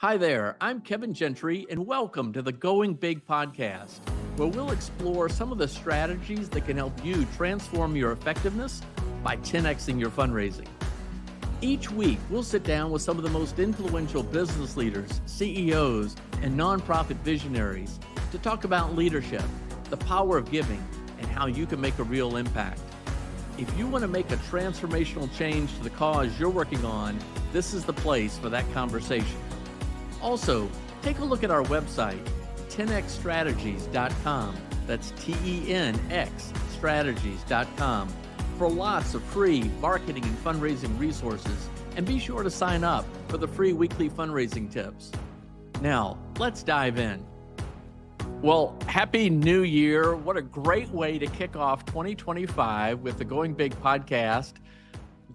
Hi there, I'm Kevin Gentry, and welcome to the Going Big podcast, where we'll explore some of the strategies that can help you transform your effectiveness by 10xing your fundraising. Each week, we'll sit down with some of the most influential business leaders, CEOs, and nonprofit visionaries to talk about leadership, the power of giving, and how you can make a real impact. If you want to make a transformational change to the cause you're working on, this is the place for that conversation. Also, take a look at our website, 10xstrategies.com. That's TENX strategies.com for lots of free marketing and fundraising resources. And be sure to sign up for the free weekly fundraising tips. Now, let's dive in. Well, Happy New Year. What a great way to kick off 2025 with the Going Big podcast.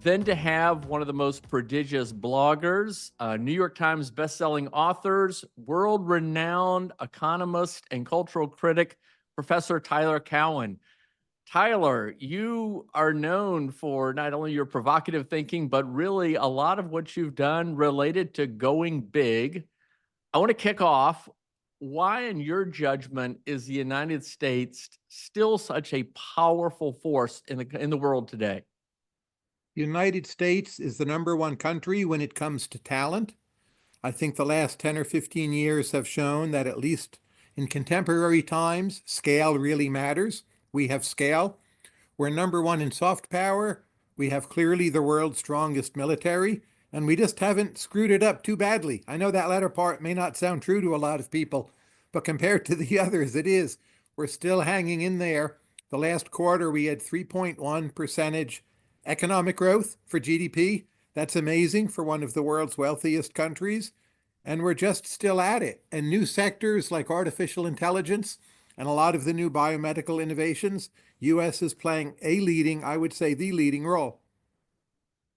Then to have one of the most prodigious bloggers, New York Times bestselling authors, world-renowned economist and cultural critic, Professor Tyler Cowen. Tyler, you are known for not only your provocative thinking, but really a lot of what you've done related to going big. I want to kick off. Why, in your judgment, is the United States still such a powerful force in the world today? The United States is the number one country when it comes to talent. I think the last 10 or 15 years have shown that at least in contemporary times, scale really matters. We have scale. We're number one in soft power. We have clearly the world's strongest military, and we just haven't screwed it up too badly. I know that latter part may not sound true to a lot of people, but compared to the others, it is. We're still hanging in there. The last quarter, we had 3.1% economic growth for GDP. That's amazing for one of the world's wealthiest countries. And we're just still at it. And new sectors like artificial intelligence and a lot of the new biomedical innovations, US is playing I would say the leading role.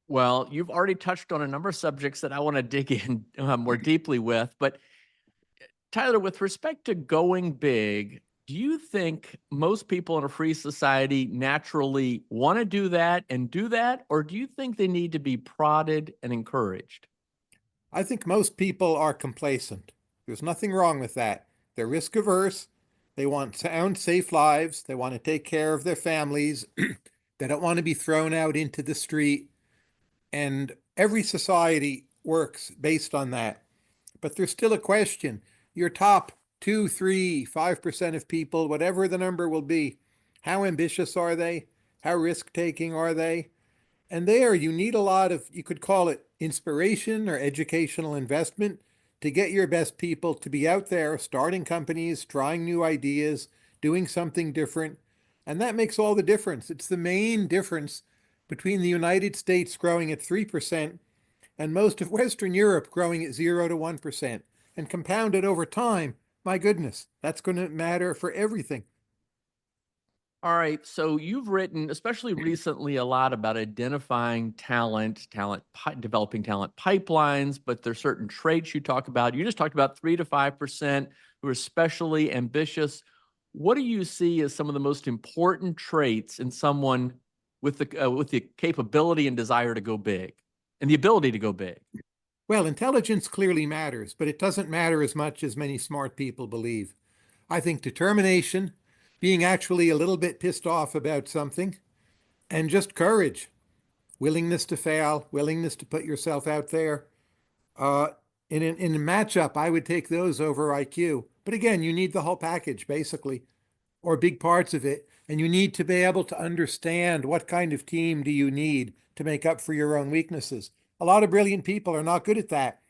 Well, you've already touched on a number of subjects that I want to dig in more deeply with. But Tyler, with respect to going big, do you think most people in a free society naturally want to do that? Or do you think they need to be prodded and encouraged? I think most people are complacent. There's nothing wrong with that. They're risk averse. They want sound, safe lives. They want to take care of their families. They don't want to be thrown out into the street. And every society works based on that. But there's still a question. Your top 2, 3, 5% of people, whatever the number will be, how ambitious are they? How risk-taking are they? And there you need a lot of, you could call it inspiration or educational investment to get your best people to be out there starting companies, trying new ideas, doing something different. And that makes all the difference. It's the main difference between the United States growing at 3% and most of Western Europe growing at 0 to 1%. And compounded over time, my goodness, that's going to matter for everything. All right. So you've written, especially recently, a lot about identifying developing talent pipelines, but there's certain traits you talk about. You just talked about 3 to 5% who are especially ambitious. What do you see as some of the most important traits in someone with the capability and desire to go big and the ability to go big? Well, intelligence clearly matters, but it doesn't matter as much as many smart people believe. I think determination, being actually a little bit pissed off about something, and just courage, willingness to fail, willingness to put yourself out there. In a matchup, I would take those over IQ. But again, you need the whole package, basically, or big parts of it. And you need to be able to understand what kind of team do you need to make up for your own weaknesses. A lot of brilliant people are not good at that.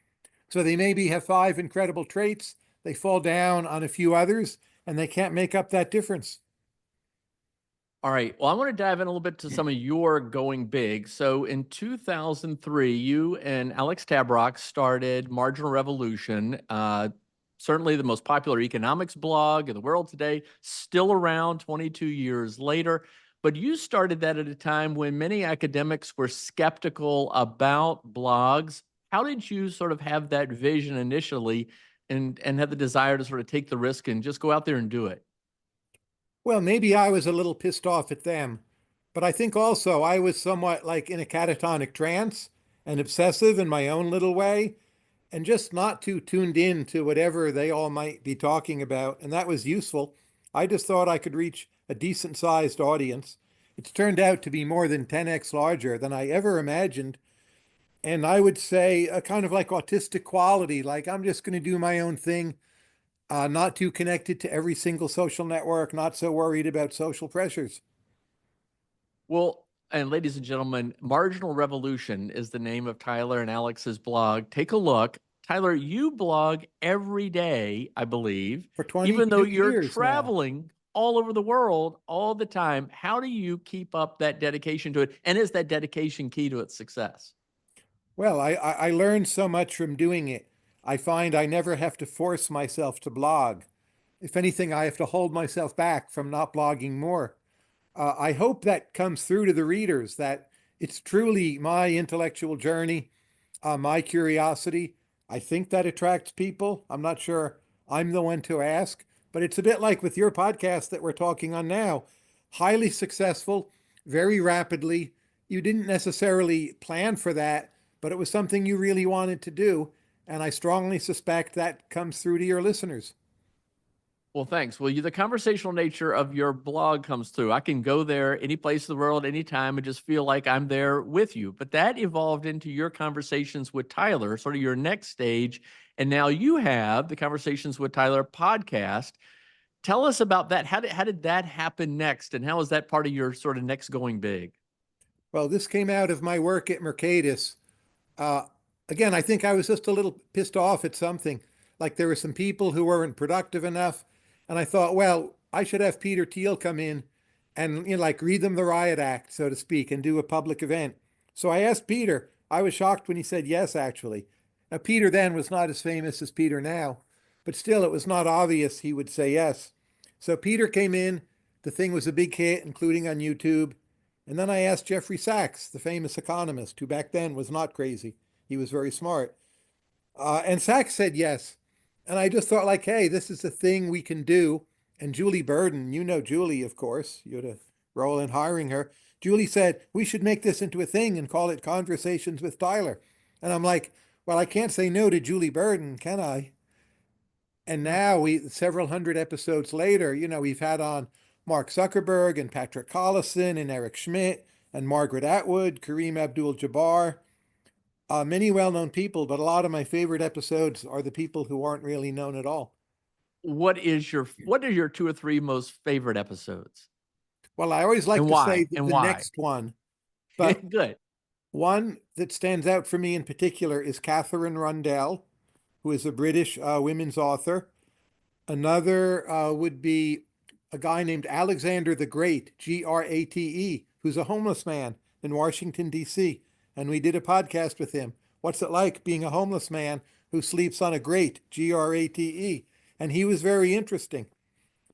So they maybe have 5 incredible traits, they fall down on a few others, and they can't make up that difference. All right. Well, I want to dive in a little bit to some of your going big. So in 2003, you and Alex Tabrock started Marginal Revolution, certainly the most popular economics blog in the world today, still around 22 years later. But you started that at a time when many academics were skeptical about blogs. How did you sort of have that vision initially and have the desire to sort of take the risk and just go out there and do it? Well, maybe I was a little pissed off at them, but I think also I was somewhat like in a catatonic trance and obsessive in my own little way. and just not too tuned in to whatever they all might be talking about. And that was useful. I just thought I could reach a decent sized audience. It's turned out to be more than 10x larger than I ever imagined. And I would say a kind of like autistic quality, like I'm just going to do my own thing, not too connected to every single social network, not so worried about social pressures. Well, and ladies and gentlemen, Marginal Revolution is the name of Tyler and Alex's blog. Take a look. Tyler, you blog every day, I believe, For even though 22 you're years now. traveling all over the world all the time. How do you keep up that dedication to it? And is that dedication key to its success? Well, I learned so much from doing it. I find I never have to force myself to blog. If anything, I have to hold myself back from not blogging more. I hope that comes through to the readers, that it's truly my intellectual journey, my curiosity. I think that attracts people. I'm not sure I'm the one to ask, but it's a bit like with your podcast that we're talking on now. Highly successful, very rapidly. You didn't necessarily plan for that, but it was something you really wanted to do. And I strongly suspect that comes through to your listeners. Well, thanks. Well, the conversational nature of your blog comes through. I can go there any place in the world, anytime, and just feel like I'm there with you. But that evolved into your conversations with Tyler, sort of your next stage. And now you have the Conversations with Tyler podcast. Tell us about that. How did that happen next? And how is that part of your sort of next going big? Well, this came out of my work at Mercatus. Uh, Again, I think I was just a little pissed off at something. Like there were some people who weren't productive enough, and I thought, well, I should have Peter Thiel come in and like read them the riot act, so to speak, and do a public event. So I asked Peter. I was shocked when he said yes, actually. Now, Peter then was not as famous as Peter now, but still, it was not obvious he would say yes. So Peter came in. The thing was a big hit, including on YouTube. And then I asked Jeffrey Sachs, the famous economist, who back then was not crazy. He was very smart. And Sachs said yes. And I just thought, like, hey, this is a thing we can do. And Julie Burden, you know Julie, of course, you had a role in hiring her. Julie said, we should make this into a thing and call it Conversations with Tyler. And I'm like, well, I can't say no to Julie Burden, can I? And now several hundred episodes later, we've had on Mark Zuckerberg and Patrick Collison and Eric Schmidt and Margaret Atwood, Kareem Abdul-Jabbar, many well-known people, but a lot of my favorite episodes are the people who aren't really known at all. What are your two or three most favorite episodes? Well, I always like And to say why? that And the why? next one, but Good. one that stands out for me in particular is Catherine Rundell, who is a British women's author. Another would be a guy named Alexander the Great, Grate, who's a homeless man in Washington, D.C. And we did a podcast with him. What's it like being a homeless man who sleeps on a grate, Grate? And he was very interesting.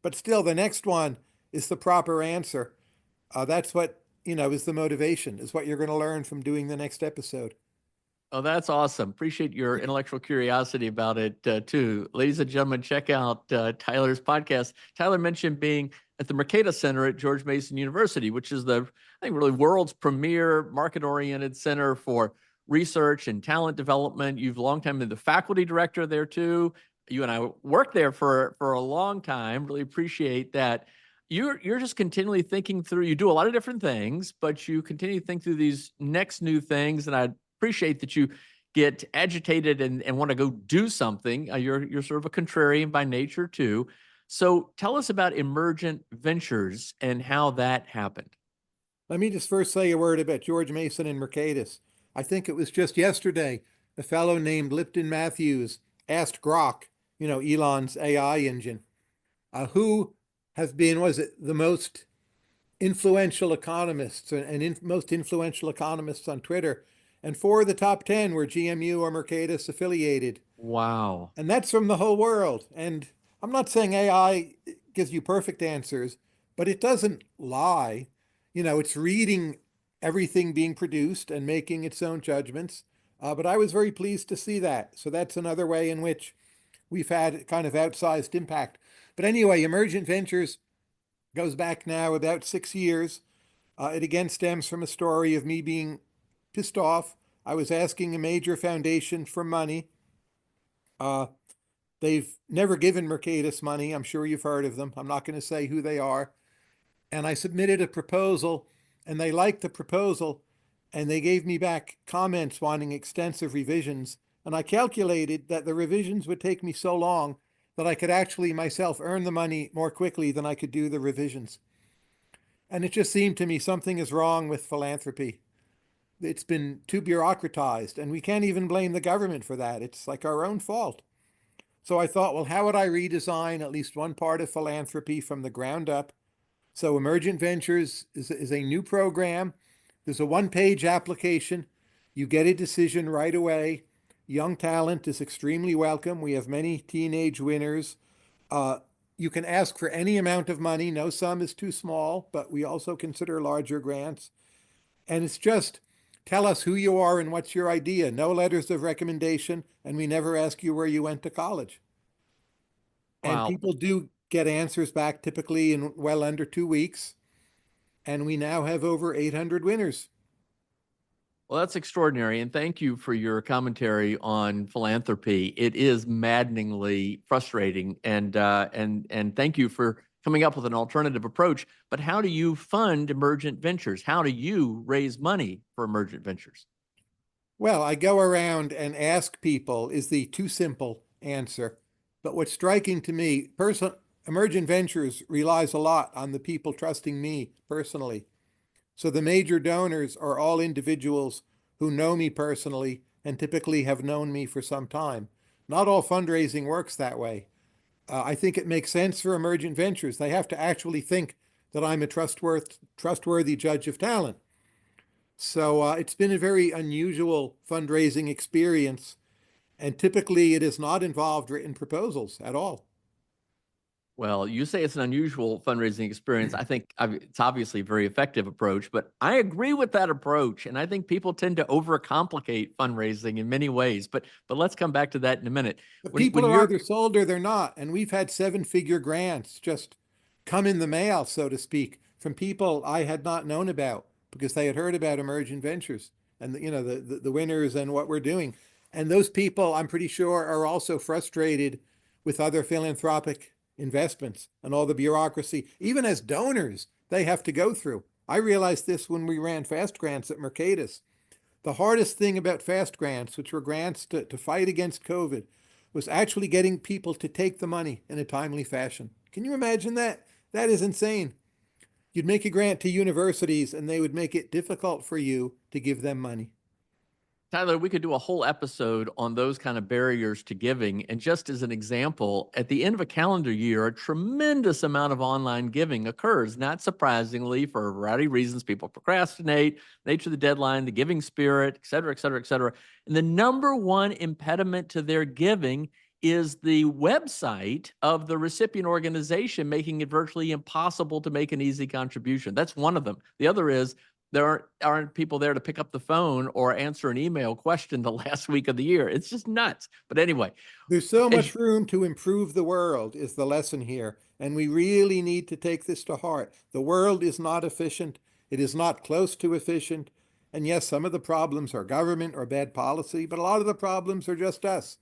But still, the next one is the proper answer. That's what, is the motivation, is what you're going to learn from doing the next episode. Oh, that's awesome. Appreciate your intellectual curiosity about it, too. Ladies and gentlemen, check out Tyler's podcast. Tyler mentioned being at the Mercatus Center at George Mason University, which is I think, really world's premier market-oriented center for research and talent development. You've long time been the faculty director there, too. You and I worked there for a long time. Really appreciate that. You're just continually thinking through. You do a lot of different things, but you continue to think through these next new things, and I appreciate that you get agitated and want to go do something. You're sort of a contrarian by nature too. So tell us about Emergent Ventures and how that happened. Let me just first say a word about George Mason and Mercatus. I think it was just yesterday a fellow named Lipton Matthews asked Grok, Elon's AI engine, who have been, was it the most influential economists and most influential economists on Twitter? And 4 of the top 10 were GMU or Mercatus affiliated. Wow. And that's from the whole world. And I'm not saying AI gives you perfect answers, but it doesn't lie. It's reading everything being produced and making its own judgments. But I was very pleased to see that. So that's another way in which we've had kind of outsized impact. But anyway, Emergent Ventures goes back now about 6 years. It again stems from a story of me being pissed off. I was asking a major foundation for money. Uh, they've never given Mercatus money. I'm sure you've heard of them. I'm not going to say who they are. And I submitted a proposal, and they liked the proposal, and they gave me back comments wanting extensive revisions. And I calculated that the revisions would take me so long that I could actually myself earn the money more quickly than I could do the revisions. And it just seemed to me something is wrong with philanthropy. It's been too bureaucratized, and we can't even blame the government for that. It's like our own fault. So I thought, well, how would I redesign at least one part of philanthropy from the ground up? So Emergent Ventures is a new program. There's a one-page application. You get a decision right away. Young talent is extremely welcome. We have many teenage winners. Uh, you can ask for any amount of money. No sum is too small, but we also consider larger grants. And it's just tell us who you are and what's your idea. No letters of recommendation, and we never ask you where you went to college. And Wow. people do get answers back typically in well under 2 weeks. And we now have over 800 winners. Well, that's extraordinary. And thank you for your commentary on philanthropy. It is maddeningly frustrating. And thank you for coming up with an alternative approach. But how do you fund emergent ventures? How do you raise money for emergent ventures? Well, I go around and ask people is the too simple answer. But what's striking to me, Emergent Ventures relies a lot on the people trusting me personally. So the major donors are all individuals who know me personally and typically have known me for some time. Not all fundraising works that way. I think it makes sense for Emergent Ventures. They have to actually think that I'm a trustworthy judge of talent. So it's been a very unusual fundraising experience, and typically it has not involved written proposals at all. Well, you say it's an unusual fundraising experience. I think it's obviously a very effective approach, but I agree with that approach. And I think people tend to overcomplicate fundraising in many ways. But let's come back to that in a minute. But When people when are you're either sold or they're not. And we've had seven-figure grants just come in the mail, so to speak, from people I had not known about because they had heard about Emergent Ventures and the winners and what we're doing. And those people, I'm pretty sure, are also frustrated with other philanthropic investments and all the bureaucracy, even as donors, they have to go through. I realized this when we ran fast grants at Mercatus. The hardest thing about fast grants, which were grants to fight against COVID, was actually getting people to take the money in a timely fashion. Can you imagine that? That is insane. You'd make a grant to universities and they would make it difficult for you to give them money. Tyler, we could do a whole episode on those kind of barriers to giving. And just as an example, at the end of a calendar year, a tremendous amount of online giving occurs. Not surprisingly, for a variety of reasons, people procrastinate, nature of the deadline, the giving spirit, et cetera, et cetera, et cetera. And the number one impediment to their giving is the website of the recipient organization, making it virtually impossible to make an easy contribution. That's one of them. The other is there aren't people there to pick up the phone or answer an email question the last week of the year. It's just nuts. But anyway, There's so as much room to improve the world, is the lesson here. And we really need to take this to heart. The world is not efficient, it is not close to efficient. And yes, some of the problems are government or bad policy, but a lot of the problems are just us.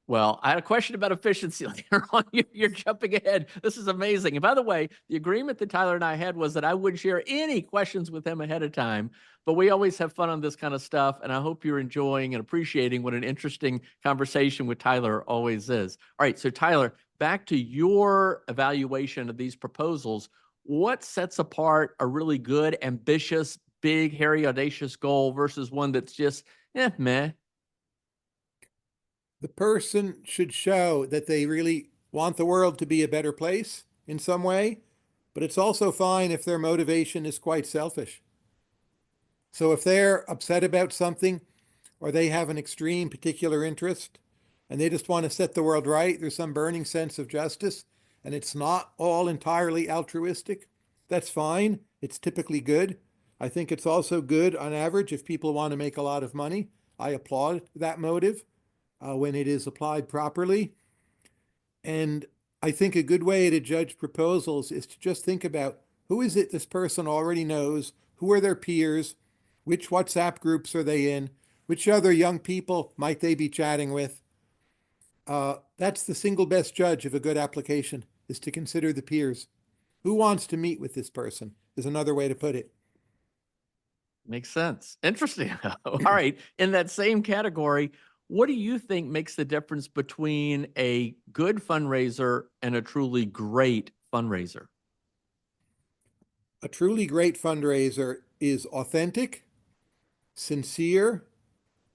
Well, I had a question about efficiency later on. You're jumping ahead. This is amazing. And by the way, the agreement that Tyler and I had was that I wouldn't share any questions with him ahead of time, but we always have fun on this kind of stuff. And I hope you're enjoying and appreciating what an interesting conversation with Tyler always is. All right. So, Tyler, back to your evaluation of these proposals. What sets apart a really good, ambitious, big, hairy, audacious goal versus one that's just, meh? The person should show that they really want the world to be a better place in some way, but it's also fine if their motivation is quite selfish. So if they're upset about something or they have an extreme particular interest and they just want to set the world right, there's some burning sense of justice, and it's not all entirely altruistic, that's fine. It's typically good. I think it's also good on average if people want to make a lot of money. I applaud that motive when it is applied properly. And I think a good way to judge proposals is to just think about who is it this person already knows, who are their peers, which WhatsApp groups are they in, which other young people might they be chatting with, That's the single best judge of a good application, is to consider the peers. Who wants to meet with this person is another way to put it. Makes sense. Interesting. All right. In that same category, what do you think makes the difference between a good fundraiser and a truly great fundraiser? A truly great fundraiser is authentic, sincere,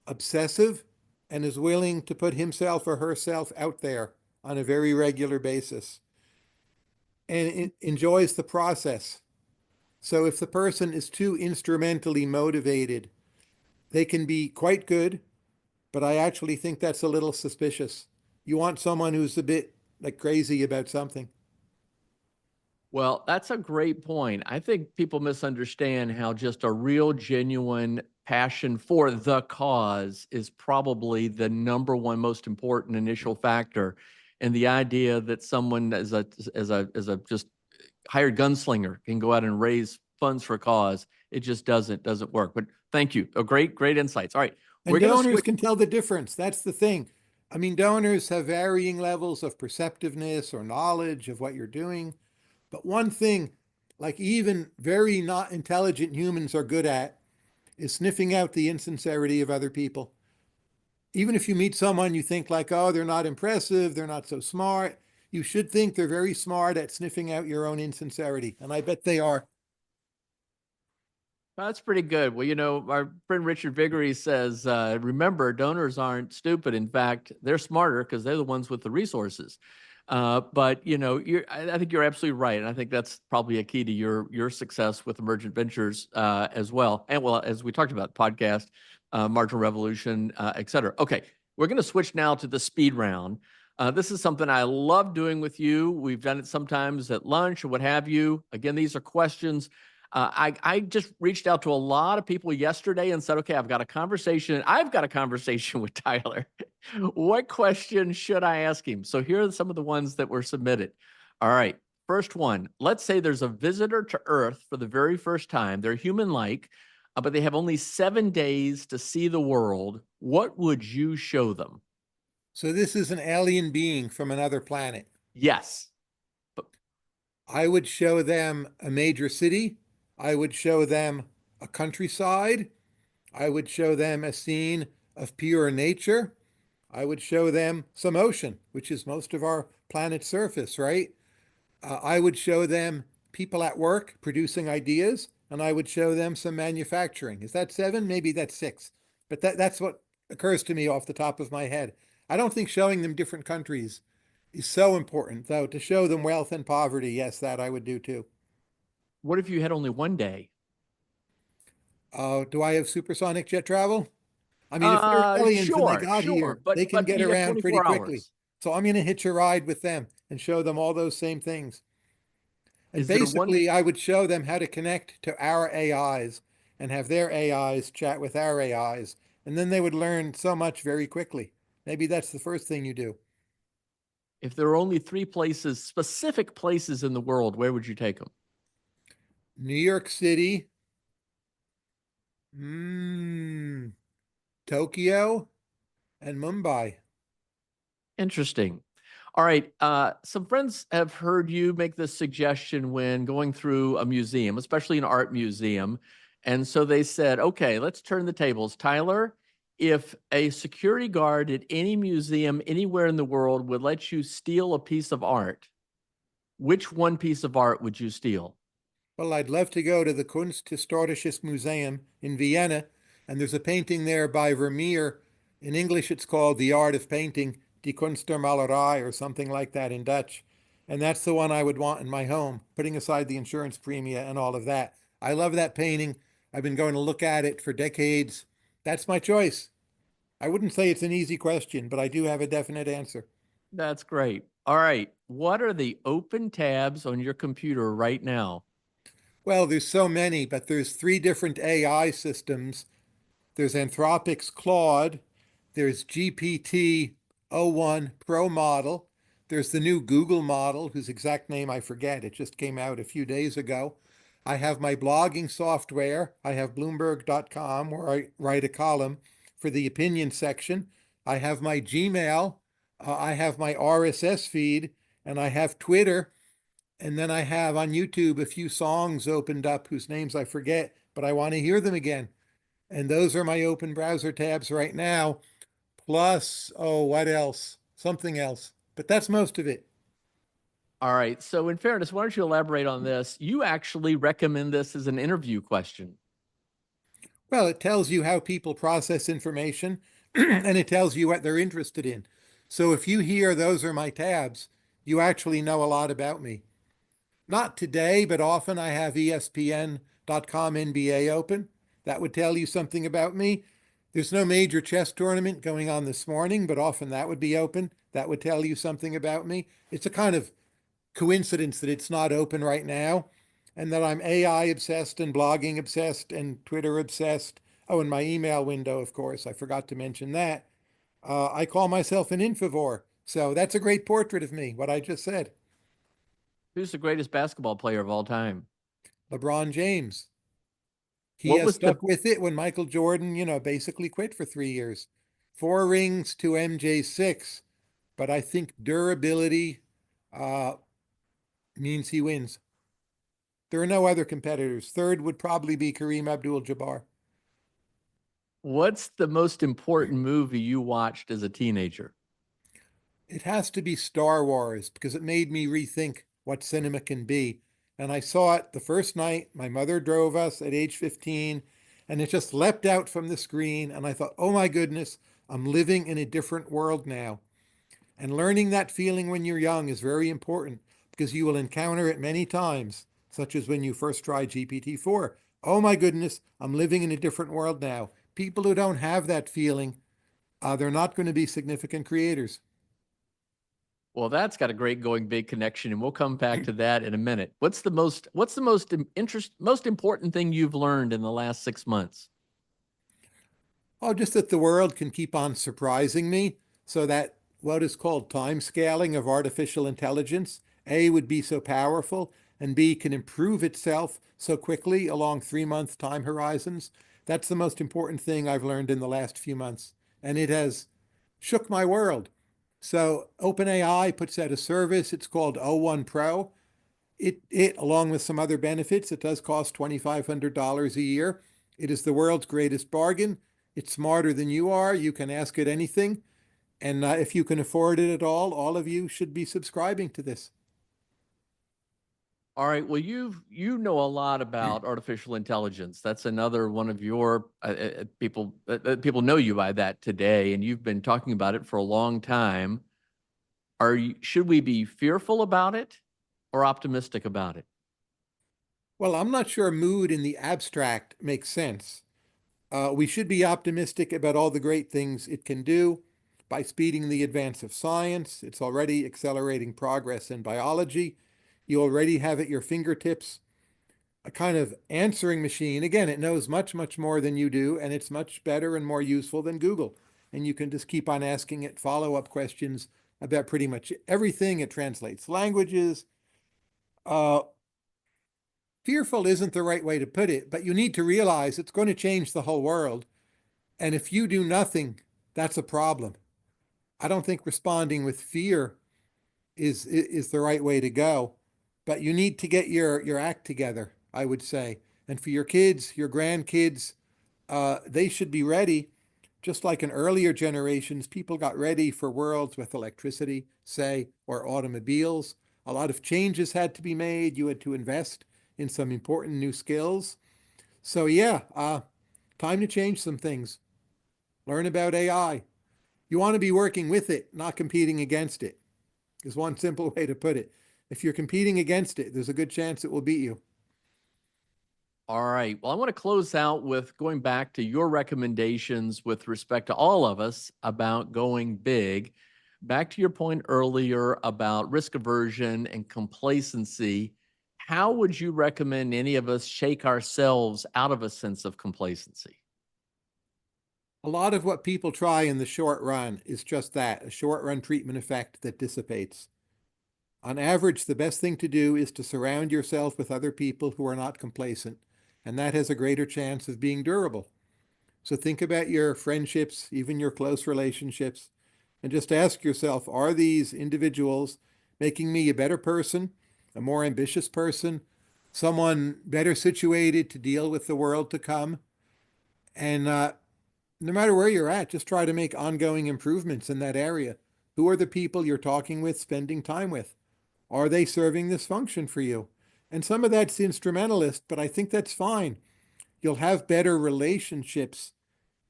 obsessive, and is willing to put himself or herself out there on a very regular basis and enjoys the process. So if the person is too instrumentally motivated, they can be quite good, but I actually think that's a little suspicious. You want someone who's a bit like crazy about something. Well, that's a great point. I think people misunderstand how just a real, genuine passion for the cause is probably the number one most important initial factor. And the idea that someone as a just hired gunslinger can go out and raise funds for a cause, it just doesn't work. But thank you. Oh, great insights. All right, And we're going to donors switch. can tell the difference. That's the thing. I mean, donors have varying levels of perceptiveness or knowledge of what you're doing. But one thing, like even very not intelligent humans are good at, is sniffing out the insincerity of other people. Even if you meet someone you think like, oh, they're not impressive, they're not so smart, you should think they're very smart at sniffing out your own insincerity. And I bet they are. That's pretty good. Well, our friend Richard Viguerie says, remember, donors aren't stupid. In fact, they're smarter because they're the ones with the resources. But I think you're absolutely right, and I think that's probably a key to your success with emergent ventures as well. And well, as we talked about, podcast, marginal revolution, et cetera. Okay, we're going to switch now to the speed round. This is something I love doing with you. We've done it sometimes at lunch or what have you. Again, these are questions. I just reached out to a lot of people yesterday and said, okay, I've got a conversation with Tyler. What question should I ask him? So here are some of the ones that were submitted. All right. First one, let's say there's a visitor to Earth for the very first time. They're human-like, but they have only 7 days to see the world. What would you show them? So this is an alien being from another planet. Yes. I would show them a major city. I would show them a countryside. I would show them a scene of pure nature. I would show them some ocean, which is most of our planet's surface, right? I would show them people at work producing ideas, and I would show them some manufacturing. Is that 7? Maybe that's 6. But that's what occurs to me off the top of my head. I don't think showing them different countries is so important, though. To show them wealth and poverty, yes, that I would do too. What if you had only 1 day? Do I have supersonic jet travel? I mean, if they're aliens and they got Sure, here, they can but get you have around pretty 24 quickly. hours. So I'm going to hitch a ride with them and show them all those same things. And Is there one? basically, I would show them how to connect to our AIs and have their AIs chat with our AIs. And then they would learn so much very quickly. Maybe that's the first thing you do. If there are only 3 specific places in the world, where would you take them? New York City, Tokyo, and Mumbai. Interesting. All right. Some friends have heard you make this suggestion when going through a museum, especially an art museum. And so they said, okay, let's turn the tables. Tyler, if a security guard at any museum anywhere in the world would let you steal a piece of art, which one piece of art would you steal? Well, I'd love to go to the Kunsthistorisches Museum in Vienna, and there's a painting there by Vermeer. In English, it's called The Art of Painting, Die Kunst der Malerei, or something like that in Dutch. And that's the one I would want in my home, putting aside the insurance premium and all of that. I love that painting. I've been going to look at it for decades. That's my choice. I wouldn't say it's an easy question, but I do have a definite answer. That's great. All right. What are the open tabs on your computer right now? Well, there's so many, but there's 3 different AI systems. There's Anthropic's Claude, there's GPT-o1 Pro model, there's the new Google model, whose exact name I forget. It just came out a few days ago. I have my blogging software. I have Bloomberg.com, where I write a column for the opinion section. I have my Gmail, I have my RSS feed and I have Twitter. And then I have on YouTube a few songs opened up whose names I forget, but I want to hear them again. And those are my open browser tabs right now. Plus, oh, what else? Something else. But that's most of it. All right. So, in fairness, why don't you elaborate on this? You actually recommend this as an interview question. Well, it tells you how people process information and it tells you what they're interested in. So if you hear those are my tabs, you actually know a lot about me. Not today, but often I have ESPN.com NBA open. That would tell you something about me. There's no major chess tournament going on this morning, but often that would be open. That would tell you something about me. It's a kind of coincidence that it's not open right now and that I'm AI obsessed and blogging obsessed and Twitter obsessed. Oh, and my email window, of course. I forgot to mention that. I call myself an infovore. So that's a great portrait of me, what I just said. Who's the greatest basketball player of all time? LeBron James. He What has was the stuck with it when Michael Jordan, basically quit for 3 years. 4 rings to MJ's six. But I think durability uh, means he wins. There are no other competitors. Third would probably be Kareem Abdul-Jabbar. what's the most important movie you watched as a teenager? It has to be Star Wars because it made me rethink what cinema can be. And I saw it the first night. My mother drove us at age 15, and it just leapt out from the screen. And I thought, oh my goodness, I'm living in a different world now. And learning that feeling when you're young is very important because you will encounter it many times, such as when you first try GPT-4. Oh my goodness, I'm living in a different world now. People who don't have that feeling, they're not going to be significant creators. Well, that's got a great going big connection, and we'll come back to that in a minute. What's the most important thing you've learned in the last 6 months? Oh, just that the world can keep on surprising me so that what is called time scaling of artificial intelligence, A, would be so powerful, and B, can improve itself so quickly along 3 month time horizons. That's the most important thing I've learned in the last few months. And it has shook my world. So OpenAI puts out a service. It's called O1 Pro. It along with some other benefits, it does cost $2,500 a year. It is the world's greatest bargain. It's smarter than you are. You can ask it anything. And if you can afford it at all of you should be subscribing to this. All right. Well, you know a lot about artificial intelligence. That's another one of your people know you by that today, and you've been talking about it for a long time. Should we be fearful about it or optimistic about it? Well, I'm not sure mood in the abstract makes sense. We should be optimistic about all the great things it can do by speeding the advance of science. It's already accelerating progress in biology. You already have at your fingertips a kind of answering machine. Again, it knows much, much more than you do, and it's much better and more useful than Google. And you can just keep on asking it follow-up questions about pretty much everything. It translates languages. Uh, Fearful isn't the right way to put it, but you need to realize it's going to change the whole world. And if you do nothing, that's a problem. I don't think responding with fear is the right way to go. But you need to get your act together, I would say. And for your kids, your grandkids, they should be ready. Just like in earlier generations, people got ready for worlds with electricity, say, or automobiles. A lot of changes had to be made. You had to invest in some important new skills. So yeah, time to change some things. Learn about AI. You want to be working with it, not competing against it, is one simple way to put it. If you're competing against it, there's a good chance it will beat you. All right. Well, I want to close out with going back to your recommendations with respect to all of us about going big. Back to your point earlier about risk aversion and complacency. How would you recommend any of us shake ourselves out of a sense of complacency? A lot of what people try in the short run is just that, a short run treatment effect that dissipates. On average, the best thing to do is to surround yourself with other people who are not complacent, and that has a greater chance of being durable. So think about your friendships, even your close relationships. and just ask yourself, are these individuals making me a better person, a more ambitious person, someone better situated to deal with the world to come? And no matter where you're at, just try to make ongoing improvements in that area. Who are the people you're talking with, spending time with? Are they serving this function for you? And some of that's instrumentalist, but I think that's fine. You'll have better relationships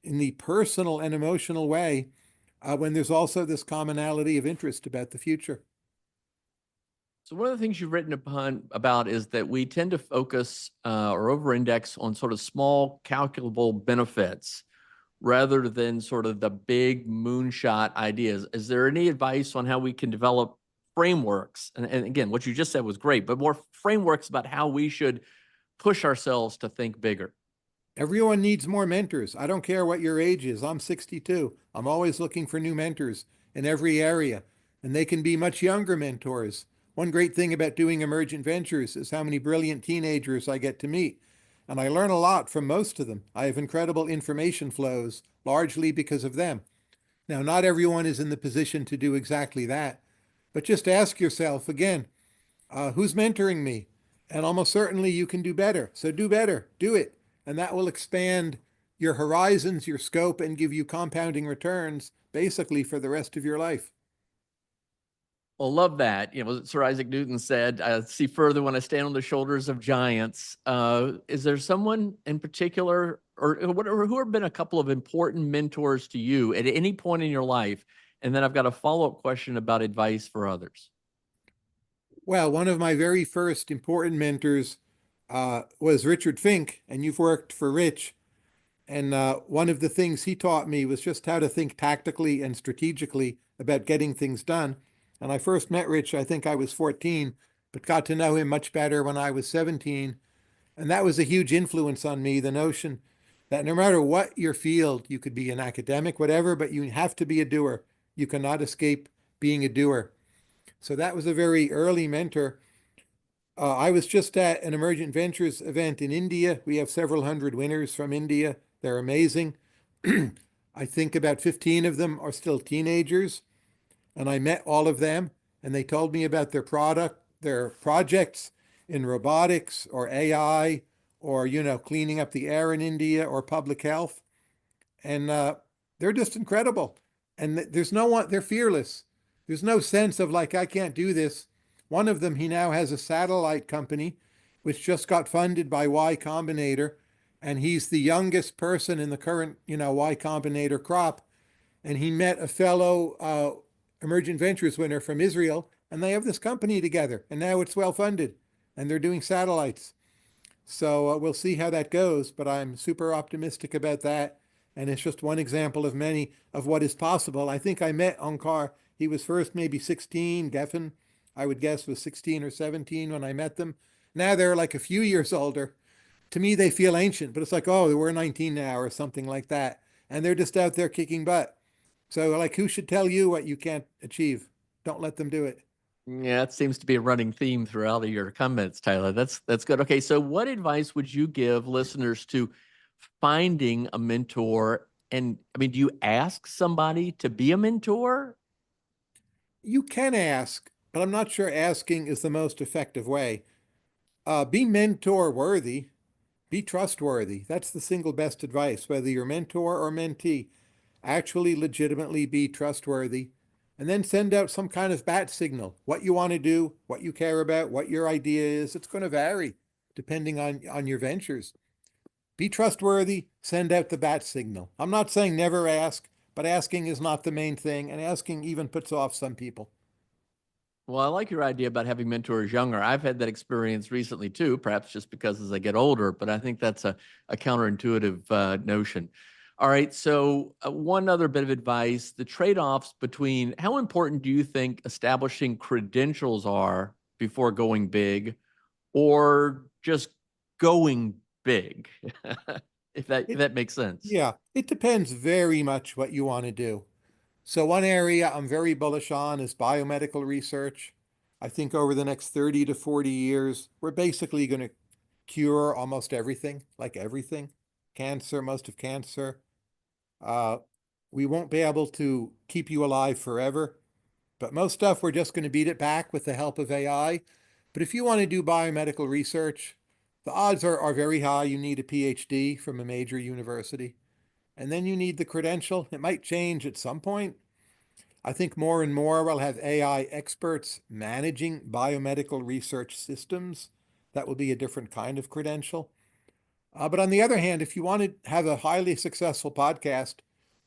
in the personal and emotional way when there's also this commonality of interest about the future. So one of the things you've written about is that we tend to focus or over-index on sort of small, calculable benefits rather than sort of the big moonshot ideas. Is there any advice on how we can develop frameworks? And again, what you just said was great, but more frameworks about how we should push ourselves to think bigger. Everyone needs more mentors. I don't care what your age is. I'm 62. I'm always looking for new mentors in every area, and they can be much younger mentors. One great thing about doing emergent ventures is how many brilliant teenagers I get to meet. And I learn a lot from most of them. I have incredible information flows, largely because of them. Now, not everyone is in the position to do exactly that, but just ask yourself again, who's mentoring me? And almost certainly you can do better. So do better, do it. And that will expand your horizons, your scope, and give you compounding returns basically for the rest of your life. Well, love that. You know, Sir Isaac Newton said, "I see further when I stand on the shoulders of giants." Is there someone in particular, or whatever, who have been a couple of important mentors to you at any point in your life? And then I've got a follow-up question about advice for others. Well, one of my very first important mentors was Richard Fink, and you've worked for Rich. And one of the things he taught me was just how to think tactically and strategically about getting things done. And I first met Rich, I think I was 14, but got to know him much better when I was 17. And that was a huge influence on me, the notion that no matter what your field, you could be an academic, whatever, but you have to be a doer. You cannot escape being a doer. So that was a very early mentor. I was just at an Emergent Ventures event in India. We have several hundred winners from India. They're amazing. I think about 15 of them are still teenagers. And I met all of them, and they told me about their projects in robotics or AI or, cleaning up the air in India or public health. And they're just incredible. And there's no one, they're fearless. There's no sense of like, I can't do this. One of them, he now has a satellite company, which just got funded by Y Combinator. And he's the youngest person in the current, Y Combinator crop. And he met a fellow Emergent Ventures winner from Israel, and they have this company together. And now it's well funded, and they're doing satellites. So we'll see how that goes, but I'm super optimistic about that. And it's just one example of many of what is possible. I think I met Onkar. He was first maybe 16. Geffen, I would guess, was 16 or 17 when I met them. Now they're like a few years older. To me, they feel ancient, but it's like, oh, we're 19 now or something like that. And they're just out there kicking butt. So, like, who should tell you what you can't achieve? Don't let them do it. Yeah, it seems to be a running theme throughout your comments, Tyler. That's good. Okay, so what advice would you give listeners to finding a mentor? And I mean, do you ask somebody to be a mentor? You can ask, but I'm not sure asking is the most effective way. Be mentor worthy, be trustworthy. That's the single best advice, whether you're mentor or mentee. Actually, legitimately be trustworthy. And then send out some kind of bat signal. What you want to do, what you care about, what your idea is. It's going to vary depending on your ventures. Be trustworthy, send out the bat signal. I'm not saying never ask, but asking is not the main thing, and asking even puts off some people. Well, I like your idea about having mentors younger. I've had that experience recently too, perhaps just because as I get older, but I think that's a counterintuitive notion. All right. So, one other bit of advice, the trade-offs between how important do you think establishing credentials are before going big or just going big? If It, that makes sense. yeah, it depends very much what you want to do. So one area I'm very bullish on is biomedical research. I think over the next 30 to 40 years, we're basically going to cure almost everything, like everything, cancer, most of cancer. Uh, We won't be able to keep you alive forever. But most stuff, we're just going to beat it back with the help of AI. But if you want to do biomedical research, the odds are very high. You need a PhD from a major university. And then you need the credential. It might change at some point. I think more and more we'll have AI experts managing biomedical research systems. That will be a different kind of credential. But on the other hand, if you want to have a highly successful podcast,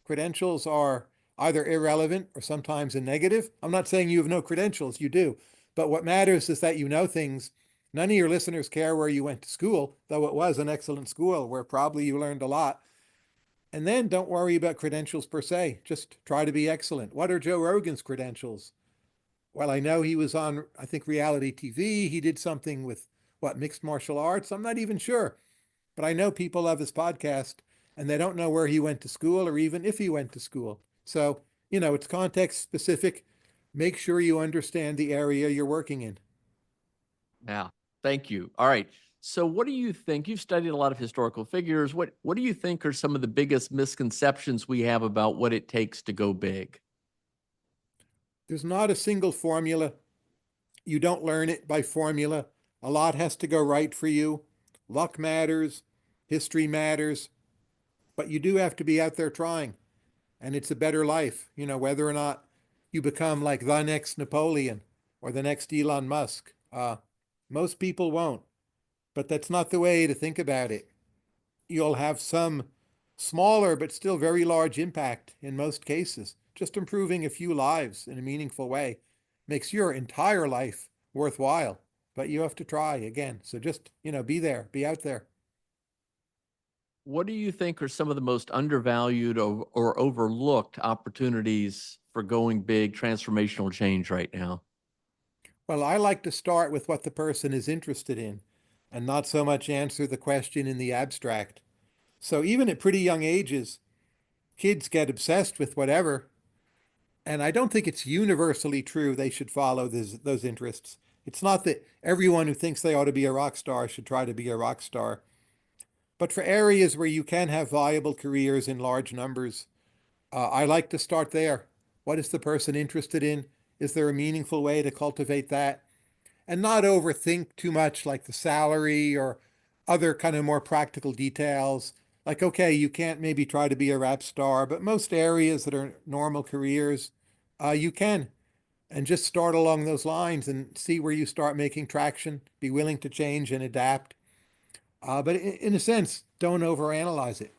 credentials are either irrelevant or sometimes a negative. I'm not saying you have no credentials, you do. But what matters is that you know things. None of your listeners care where you went to school, though it was an excellent school where probably you learned a lot. And then don't worry about credentials per se. Just try to be excellent. What are Joe Rogan's credentials? Well, I know he was on, I think, reality TV. He did something with, what, mixed martial arts? I'm not even sure. But I know people love his podcast and they don't know where he went to school or even if he went to school. So, it's context specific. Make sure you understand the area you're working in. Yeah, thank you. All right. So what do you think? You've studied a lot of historical figures. What do you think are some of the biggest misconceptions we have about what it takes to go big? There's not a single formula. You don't learn it by formula. A lot has to go right for you. Luck matters, history matters, but you do have to be out there trying. And it's a better life, whether or not you become like the next Napoleon or the next Elon Musk. Most people won't, but that's not the way to think about it. You'll have some smaller but still very large impact in most cases. Just improving a few lives in a meaningful way makes your entire life worthwhile, but you have to try again. So just, be there, be out there. What do you think are some of the most undervalued or overlooked opportunities for going big transformational change right now? Well, I like to start with what the person is interested in and not so much answer the question in the abstract. So even at pretty young ages, kids get obsessed with whatever. And I don't think it's universally true they should follow those interests. It's not that everyone who thinks they ought to be a rock star should try to be a rock star. But for areas where you can have viable careers in large numbers, I like to start there. What is the person interested in? Is there a meaningful way to cultivate that? And not overthink too much like the salary or other kind of more practical details. Like, okay, you can't maybe try to be a rap star, but most areas that are normal careers, you can. And just start along those lines and see where you start making traction. Be willing to change and adapt. But in a sense, don't overanalyze it.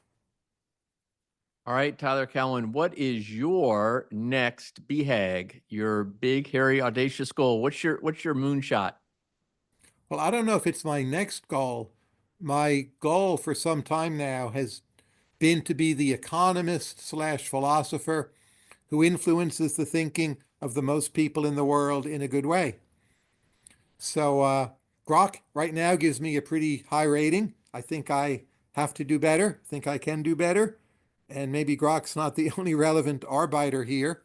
All right, Tyler Cowen, what is your next BHAG, your big, hairy, audacious goal? What's your moonshot? Well, I don't know if it's my next goal. My goal for some time now has been to be the economist slash philosopher who influences the thinking of the most people in the world in a good way. So Grok right now gives me a pretty high rating. I think I have to do better. I think I can do better. And maybe Grok's not the only relevant arbiter here,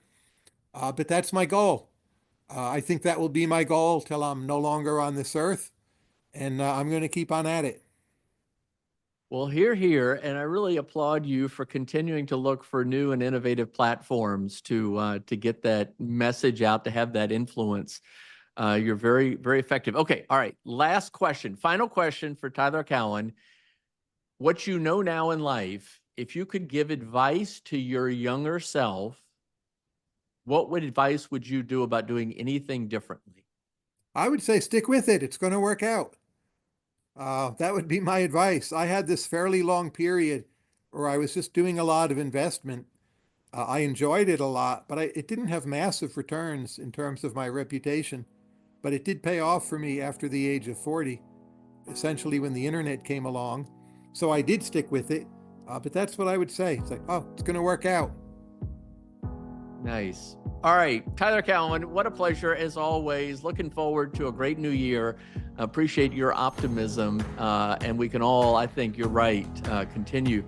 but that's my goal. I think that will be my goal till I'm no longer on this earth, and I'm going to keep on at it. Well, here, and I really applaud you for continuing to look for new and innovative platforms to get that message out, to have that influence. You're very, very effective. Okay, all right. Last question, final question for Tyler Cowen. What you know now in life, if you could give advice to your younger self, what advice would you do about doing anything differently? I would say stick with it. It's going to work out. That would be my advice. I had this fairly long period where I was just doing a lot of investment. I enjoyed it a lot, but it didn't have massive returns in terms of my reputation. But it did pay off for me after the age of 40, essentially when the internet came along. So I did stick with it. But that's what I would say. It's like, oh, it's going to work out. Nice. All right, Tyler Cowen, what a pleasure as always. Looking forward to a great new year. Appreciate your optimism. And we can all, I think you're right, continue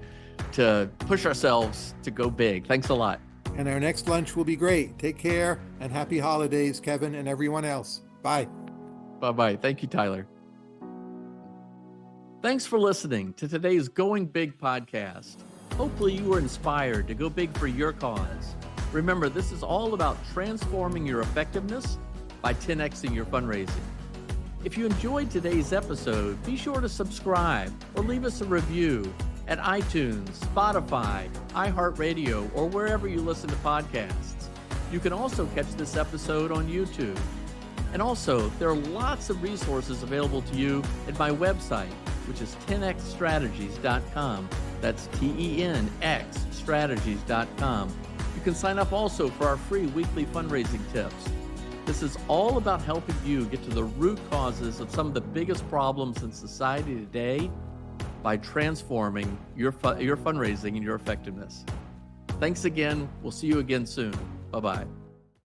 to push ourselves to go big. Thanks a lot. And our next lunch will be great. Take care and happy holidays, Kevin and everyone else. Bye. Bye-bye. Thank you, Tyler. Thanks for listening to today's Going Big podcast. Hopefully you were inspired to go big for your cause. Remember, this is all about transforming your effectiveness by 10xing your fundraising. If you enjoyed today's episode, be sure to subscribe or leave us a review at iTunes, Spotify, iHeartRadio, or wherever you listen to podcasts. You can also catch this episode on YouTube. And also, there are lots of resources available to you at my website, which is 10xstrategies.com. That's TENXstrategies.com. You can sign up also for our free weekly fundraising tips. This is all about helping you get to the root causes of some of the biggest problems in society today by transforming your fundraising and your effectiveness. Thanks again. We'll see you again soon. Bye-bye.